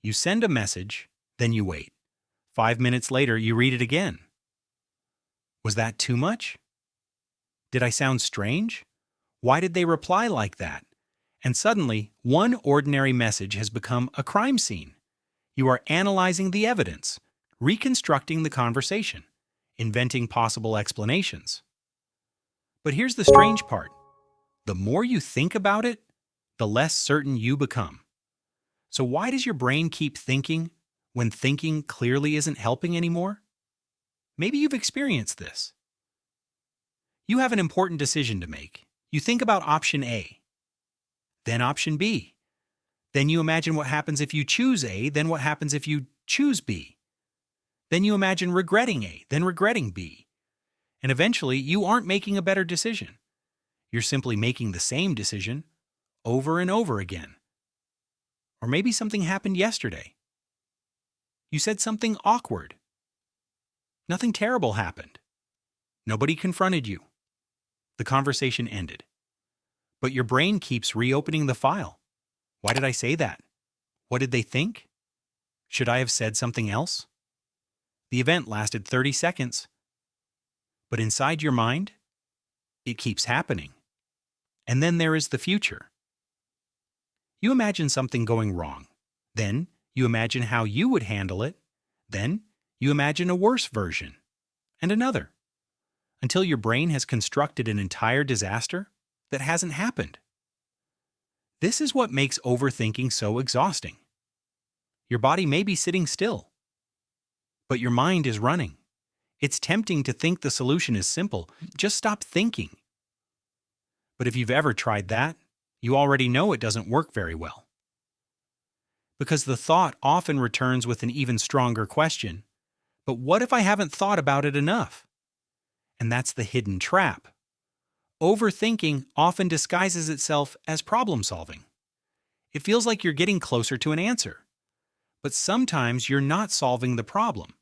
You send a message, then you wait. 5 minutes later, you read it again. Was that too much? Did I sound strange? Why did they reply like that? And suddenly, one ordinary message has become a crime scene. You are analyzing the evidence, reconstructing the conversation, inventing possible explanations. But here's the strange part. The more you think about it, the less certain you become. So why does your brain keep thinking when thinking clearly isn't helping anymore? Maybe you've experienced this. You have an important decision to make. You think about option A, then option B. Then you imagine what happens if you choose A, then what happens if you choose B. Then you imagine regretting A, then regretting B. And eventually, you aren't making a better decision. You're simply making the same decision over and over again. Or maybe something happened yesterday. You said something awkward. Nothing terrible happened. Nobody confronted you. The conversation ended. But your brain keeps reopening the file. Why did I say that? What did they think? Should I have said something else? The event lasted 30 seconds. But inside your mind, it keeps happening. And then there is the future. You imagine something going wrong. Then you imagine how you would handle it. Then you imagine a worse version. And another. Until your brain has constructed an entire disaster that hasn't happened. This is what makes overthinking so exhausting. Your body may be sitting still, but your mind is running. It's tempting to think the solution is simple. Just stop thinking. But if you've ever tried that, you already know it doesn't work very well. Because the thought often returns with an even stronger question. But what if I haven't thought about it enough? And that's the hidden trap. Overthinking often disguises itself as problem solving. It feels like you're getting closer to an answer. But sometimes you're not solving the problem.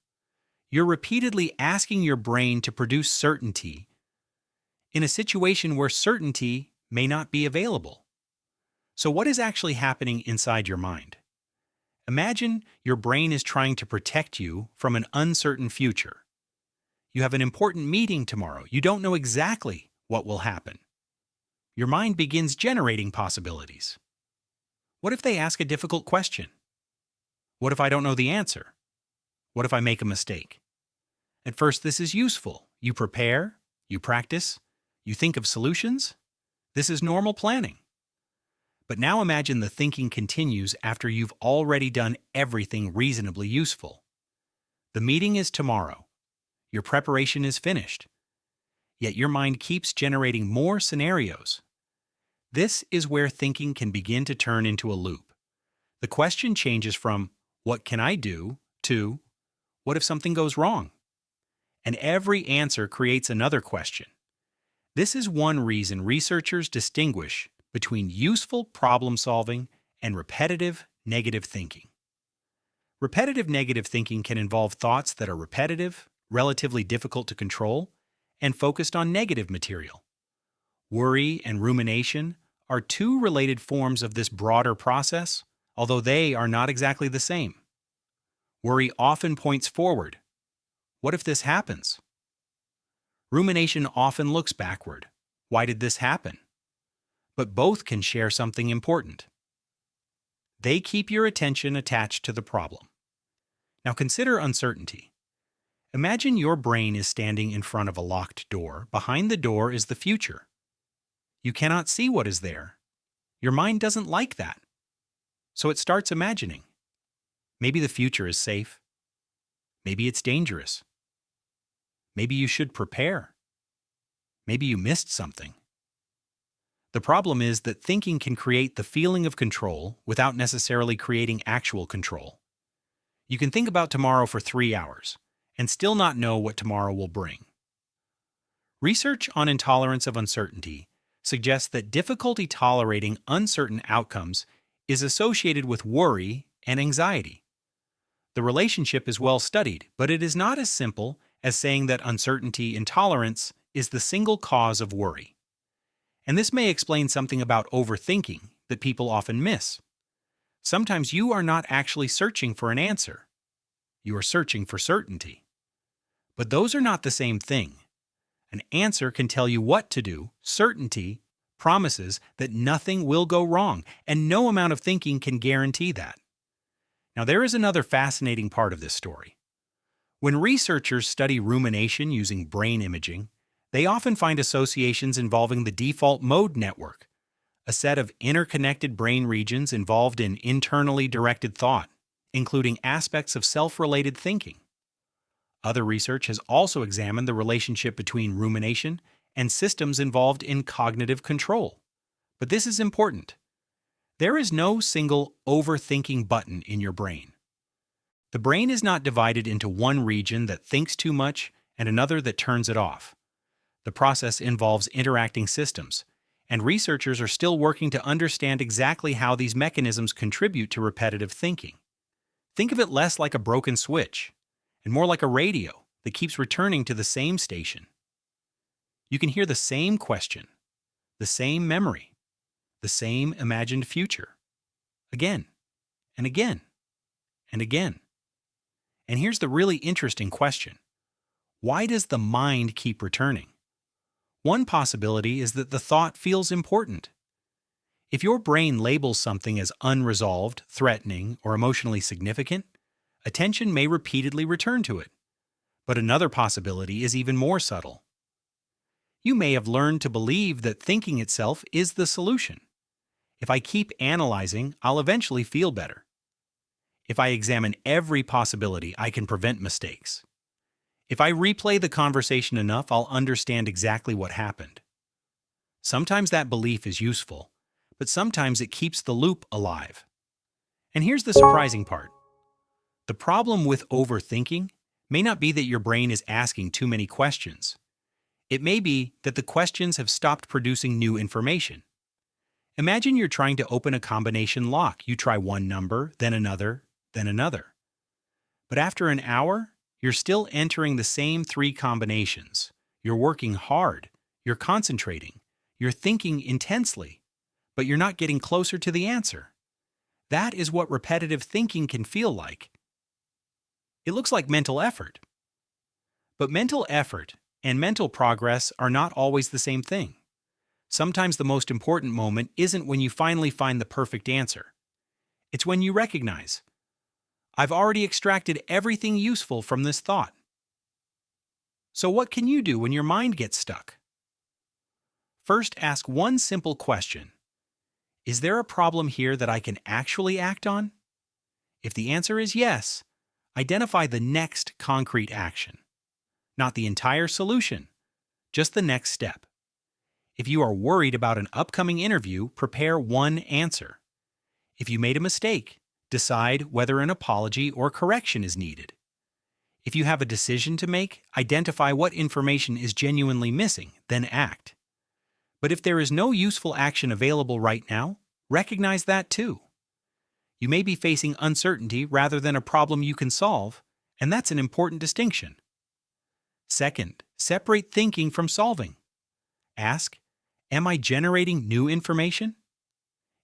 You're repeatedly asking your brain to produce certainty in a situation where certainty may not be available. So what is actually happening inside your mind? Imagine your brain is trying to protect you from an uncertain future. You have an important meeting tomorrow. You don't know exactly what will happen. Your mind begins generating possibilities. What if they ask a difficult question? What if I don't know the answer? What if I make a mistake? At first, this is useful. You prepare, you practice, you think of solutions. This is normal planning. But now imagine the thinking continues after you've already done everything reasonably useful. The meeting is tomorrow. Your preparation is finished. Yet your mind keeps generating more scenarios. This is where thinking can begin to turn into a loop. The question changes from, what can I do, to, what if something goes wrong? And every answer creates another question. This is one reason researchers distinguish between useful problem solving and repetitive negative thinking. Repetitive negative thinking can involve thoughts that are repetitive, relatively difficult to control, and focused on negative material. Worry and rumination are two related forms of this broader process, although they are not exactly the same. Worry often points forward. What if this happens? Rumination often looks backward. Why did this happen? But both can share something important. They keep your attention attached to the problem. Now consider uncertainty. Imagine your brain is standing in front of a locked door. Behind the door is the future. You cannot see what is there. Your mind doesn't like that. So it starts imagining. Maybe the future is safe. Maybe it's dangerous. Maybe you should prepare. Maybe you missed something. The problem is that thinking can create the feeling of control without necessarily creating actual control. You can think about tomorrow for 3 hours and still not know what tomorrow will bring. Research on intolerance of uncertainty suggests that difficulty tolerating uncertain outcomes is associated with worry and anxiety. The relationship is well studied, but it is not as simple as saying that uncertainty intolerance is the single cause of worry. And this may explain something about overthinking that people often miss. Sometimes you are not actually searching for an answer. You are searching for certainty. But those are not the same thing. An answer can tell you what to do. Certainty promises that nothing will go wrong, and no amount of thinking can guarantee that. Now, there is another fascinating part of this story. When researchers study rumination using brain imaging, they often find associations involving the default mode network, a set of interconnected brain regions involved in internally directed thought, including aspects of self-related thinking. Other research has also examined the relationship between rumination and systems involved in cognitive control. But this is important. There is no single overthinking button in your brain. The brain is not divided into one region that thinks too much and another that turns it off. The process involves interacting systems, and researchers are still working to understand exactly how these mechanisms contribute to repetitive thinking. Think of it less like a broken switch and more like a radio that keeps returning to the same station. You can hear the same question, the same memory, the same imagined future, again and again and again. And here's the really interesting question. Why does the mind keep returning? One possibility is that the thought feels important. If your brain labels something as unresolved, threatening, or emotionally significant, attention may repeatedly return to it. But another possibility is even more subtle. You may have learned to believe that thinking itself is the solution. If I keep analyzing, I'll eventually feel better. If I examine every possibility, I can prevent mistakes. If I replay the conversation enough, I'll understand exactly what happened. Sometimes that belief is useful, but sometimes it keeps the loop alive. And here's the surprising part. The problem with overthinking may not be that your brain is asking too many questions. It may be that the questions have stopped producing new information. Imagine you're trying to open a combination lock. You try one number, then another, then another. But after an hour, you're still entering the same 3 combinations. You're working hard, you're concentrating, you're thinking intensely, but you're not getting closer to the answer. That is what repetitive thinking can feel like. It looks like mental effort. But mental effort and mental progress are not always the same thing. Sometimes the most important moment isn't when you finally find the perfect answer. It's when you recognize, I've already extracted everything useful from this thought. So what can you do when your mind gets stuck? First, ask one simple question. Is there a problem here that I can actually act on? If the answer is yes, identify the next concrete action. Not the entire solution, just the next step. If you are worried about an upcoming interview, prepare one answer. If you made a mistake, decide whether an apology or correction is needed. If you have a decision to make, identify what information is genuinely missing, then act. But if there is no useful action available right now, recognize that too. You may be facing uncertainty rather than a problem you can solve, and that's an important distinction. Second, separate thinking from solving. Ask, am I generating new information?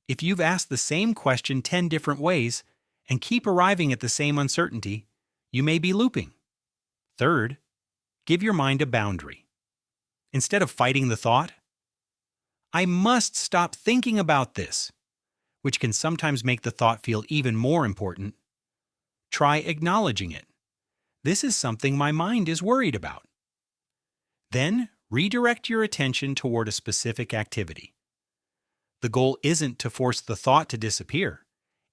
If you've asked the same question 10 different ways and keep arriving at the same uncertainty, you may be looping. Third, give your mind a boundary. Instead of fighting the thought, I must stop thinking about this, which can sometimes make the thought feel even more important, try acknowledging it. This is something my mind is worried about. Then, redirect your attention toward a specific activity. The goal isn't to force the thought to disappear.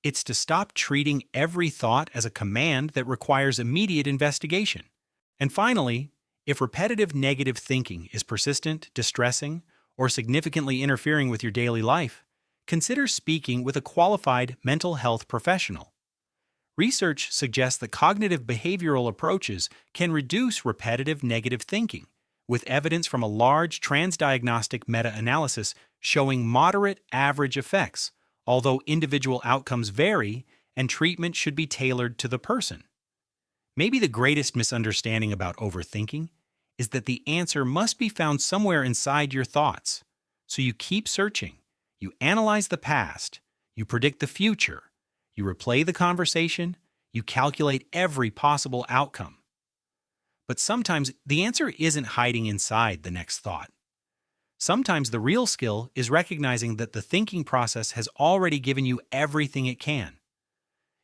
It's to stop treating every thought as a command that requires immediate investigation. And finally, if repetitive negative thinking is persistent, distressing, or significantly interfering with your daily life, consider speaking with a qualified mental health professional. Research suggests that cognitive behavioral approaches can reduce repetitive negative thinking, with evidence from a large transdiagnostic meta-analysis showing moderate average effects, although individual outcomes vary and treatment should be tailored to the person. Maybe the greatest misunderstanding about overthinking is that the answer must be found somewhere inside your thoughts. So you keep searching, you analyze the past, you predict the future, You replay the conversation, you calculate every possible outcome. But sometimes the answer isn't hiding inside the next thought. Sometimes the real skill is recognizing that the thinking process has already given you everything it can.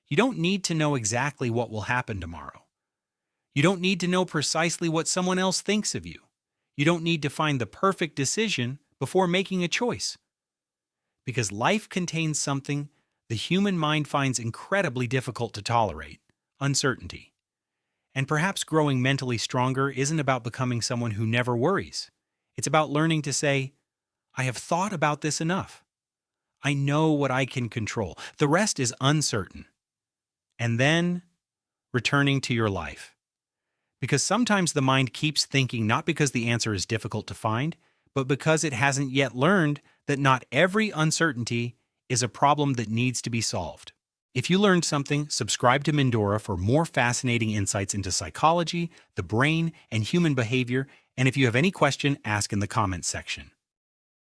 You don't need to know exactly what will happen tomorrow. You don't need to know precisely what someone else thinks of you. You don't need to find the perfect decision before making a choice. Because life contains something the human mind finds incredibly difficult to tolerate: uncertainty. And perhaps growing mentally stronger isn't about becoming someone who never worries. It's about learning to say, I have thought about this enough. I know what I can control. The rest is uncertain. And then returning to your life. Because sometimes the mind keeps thinking not because the answer is difficult to find, but because it hasn't yet learned that not every uncertainty is a problem that needs to be solved. If you learned something, subscribe to Mindora for more fascinating insights into psychology, the brain, and human behavior. And if you have any question, ask in the comments section.